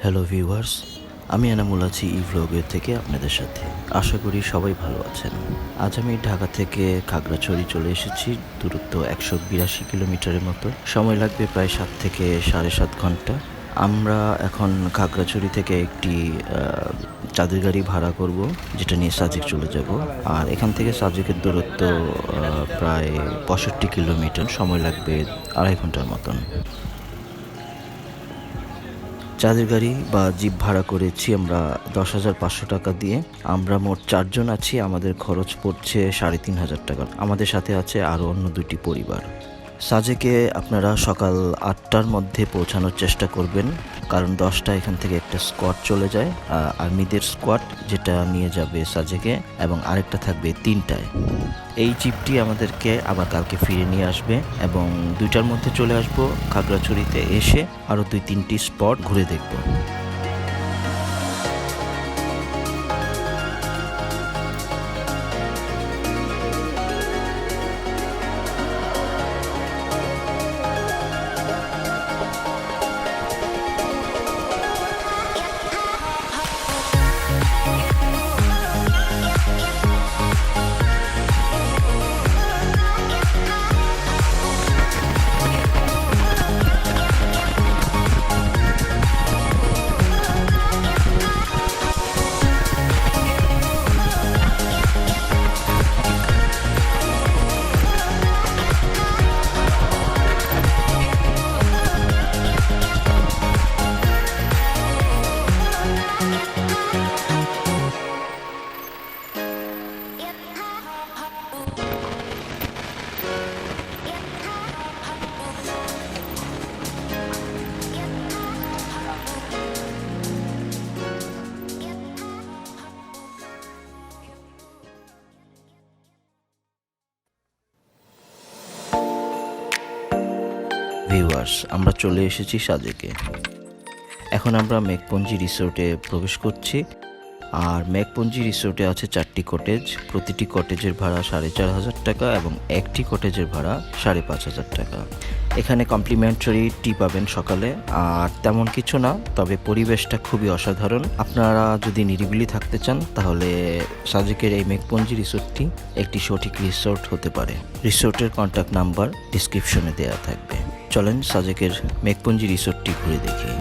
Hello viewers, আমি এনামুল আছি ই ভ্লগের থেকে আপনাদের সাথে। আশা করি সবাই ভালো আছেন। আজ আমি ঢাকা থেকে খাগড়াছড়ি চলে এসেছি। দূরত্ব 182 কিলোমিটারের মতো। সময় লাগবে প্রায় 7 থেকে 7.5 ঘন্টা। আমরা এখন খাগড়াছড়ি থেকে একটি চাঁদের গাড়ি ভাড়া করব, যেটা নিয়ে সাজেক চলে যাব। আর এখান থেকে সাজেকের দূরত্ব প্রায় 65 কিলোমিটার। সময় লাগবে 2.5 ঘন্টার মতন। চাঁদের গাড়ি বা জিপ ভাড়া করেছি আমরা 10,500 টাকা দিয়ে। আমরা মোট 4 জন আছি। আমাদের খরচ পড়ছে 3,500 টাকা। আমাদের সাথে আছে আরও অন্য 2টি পরিবার। সাজেকে আপনারা সকাল 8টার মধ্যে পৌঁছানোর চেষ্টা করবেন, কারণ 10টা এখান থেকে একটা স্কোয়াড চলে যায়, আর্মিদের স্কোয়াড, যেটা নিয়ে যাবে সাজেকে, এবং আরেকটা থাকবে 3টায়। এই জিপটি আমাদেরকে আবার কালকে ফিরে নিয়ে আসবে এবং 2টার মধ্যে চলে আসবো খাগড়াছড়িতে। এসে আরও 2-3টি স্পট ঘুরে দেখব। ভিউয়ার্স, আমরা চলে এসেছি সাজেকে। এখন আমরা মেঘপুঞ্জি রিসোর্টে প্রবেশ করছি। আর মেঘপুঞ্জি রিসোর্টে আছে 4টি কটেজ। প্রতিটি কটেজের ভাড়া 4,500 টাকা এবং একটি কটেজের ভাড়া 5,500 টাকা। এখানে কমপ্লিমেন্টারি টি পাবেন সকালে। আর তেমন কিছু না, তবে পরিবেশটা খুবই অসাধারণ। আপনারা যদি নিরিবিলি থাকতে চান, তাহলে সাজেকের এই মেঘপুঞ্জি রিসোর্টটি একটি সঠিক রিসোর্ট হতে পারে। রিসোর্টের কন্ট্যাক্ট নাম্বার ডিসক্রিপশনে দেওয়া থাকবে। চলেন সাজেকের মেঘপুঞ্জি রিসোর্টটি ঘুরে দেখি।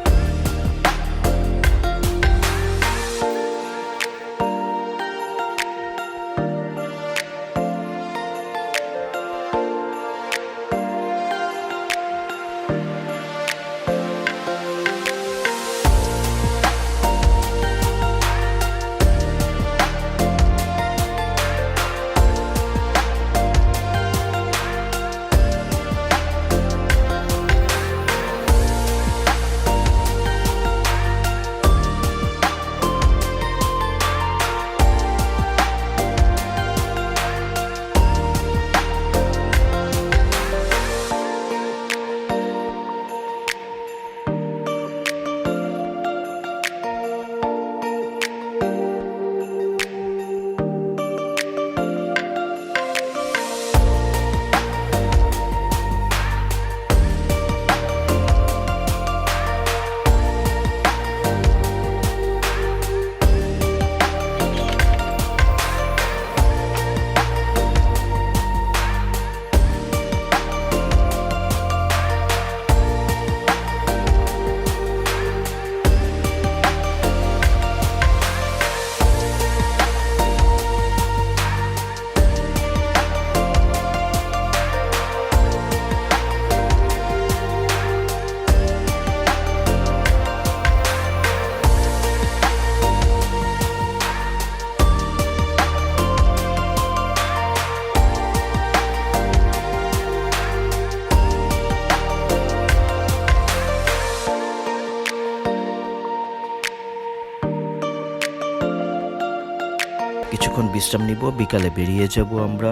কিছুক্ষণ বিশ্রাম নিব। বিকালে বেরিয়ে যাব আমরা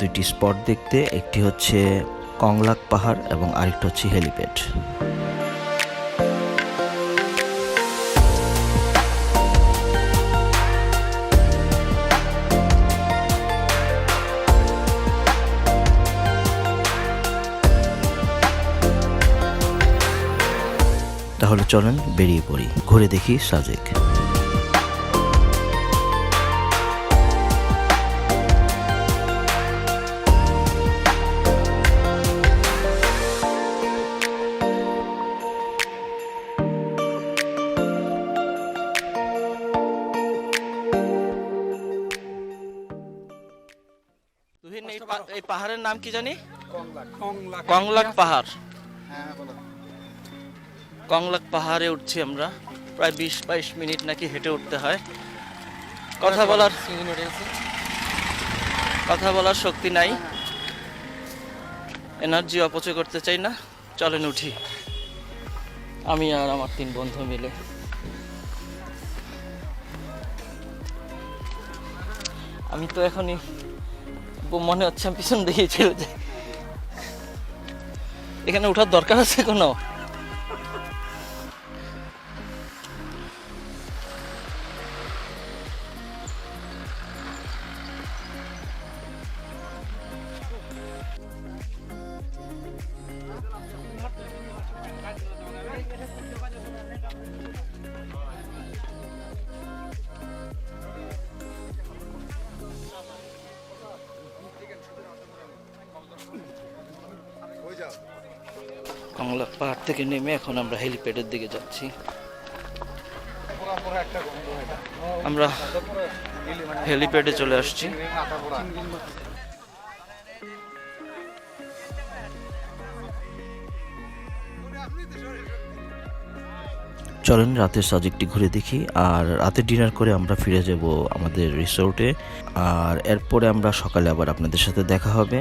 2টি স্পট দেখতে। একটি হচ্ছে কংলাক পাহাড় এবং আরেকটা হচ্ছে হেলিপ্যাড। তাহলে চলেন বেরিয়ে পড়ি, ঘুরে দেখি সাজেক। এই পাহাড়ের নাম কি জানি? কংলাক পাহাড়। কংলাক পাহাড়ে উঠছি আমরা, প্রায় 20-22 মিনিট নাকি হেঁটে উঠতে হয়। কথা বলার শক্তি নাই, এনার্জি অপচয় করতে চাই না। চলেন উঠি, আমি আর আমার 3 বন্ধু মিলে। আমি তো এখনই মনে হচ্ছে আমি পিছন দিকে চলে যাই। এখানে ওঠার দরকার আছে কোনো? কংলাক পাহাড় থেকে নেমে এখন আমরা হেলিপ্যাডের দিকে যাচ্ছি। আমরা হেলিপ্যাডে চলে আসছি। চলেন রাতের সাজেকটি ঘুরে দেখি, আর রাতে ডিনার করে আমরা ফিরে যাব আমাদের রিসোর্টে। আর এরপরে আমরা সকালে আবার আপনাদের সাথে দেখা হবে।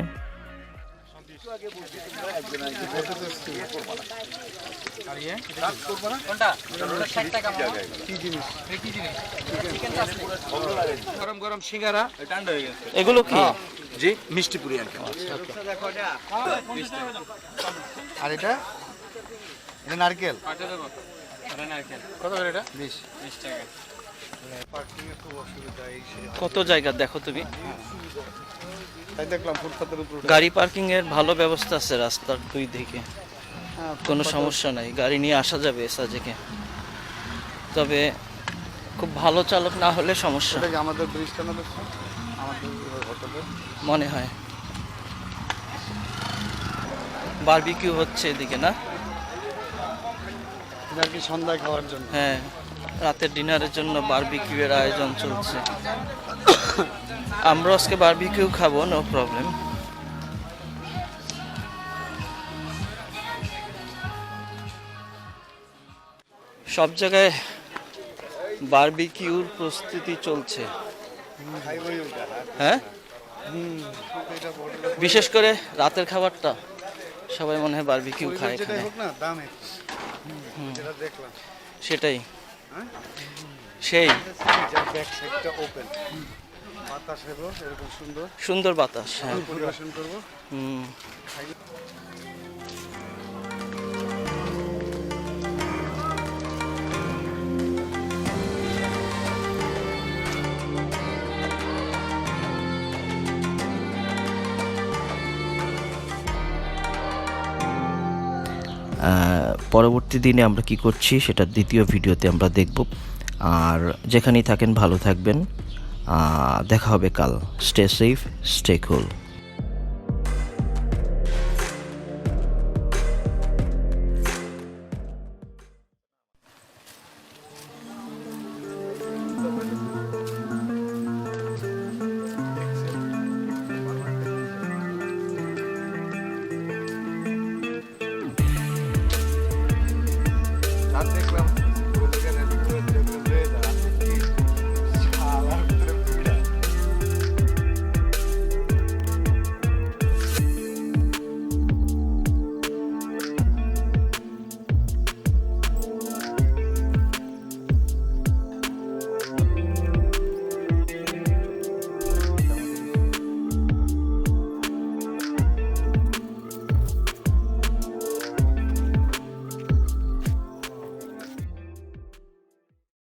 গরম গরম সিঙ্গারা ঠান্ডা হয়ে গেছে। এগুলো কি? জি, মিষ্টি পুরি আর কি। আর এটা এটা নারকেল। কত করে এটা? 20 টাকা। পার্কিং এর খুব অসুবিধা এই কত জায়গা দেখো তুমি। তাই দেখলাম ফুটপাতের উপর গাড়ি পার্কিং এর ভালো ব্যবস্থা আছে রাস্তার 2 দিকে, কোনো সমস্যা নাই, গাড়ি নিয়ে আসা যাবে সাজেকে। তবে খুব ভালো চালক না হলে সমস্যা। এটা কি আমাদের ব্রিজটা না দেখছো? আমাদের হোটেলে মনে হয় বারবিকিউ হচ্ছে এদিকে না? এটা কি সন্ধ্যায় খাওয়ার জন্য? হ্যাঁ, রাতের ডিনারের জন্য বারবিকিউ এর আয়োজন চলছে। আমরা আজকে বারবিকিউ খাবো, নো প্রবলেম। সব জায়গায় বারবিকিউর প্রস্তুতি চলছে। হ্যাঁ, বিশেষ করে রাতের খাবারটা সবাই মনে হয় বারবিকিউ খায় এখানে। সেটাই, সেই সুন্দর বাতাস। হ্যাঁ, পরিবেশন করবো। পরবর্তী দিনে আমরা কি করছি সেটা দ্বিতীয় ভিডিওতে আমরা দেখব। আর যেখানেই থাকেন ভালো থাকবেন, দেখা হবে কাল। স্টে সেফ, স্টে কুল।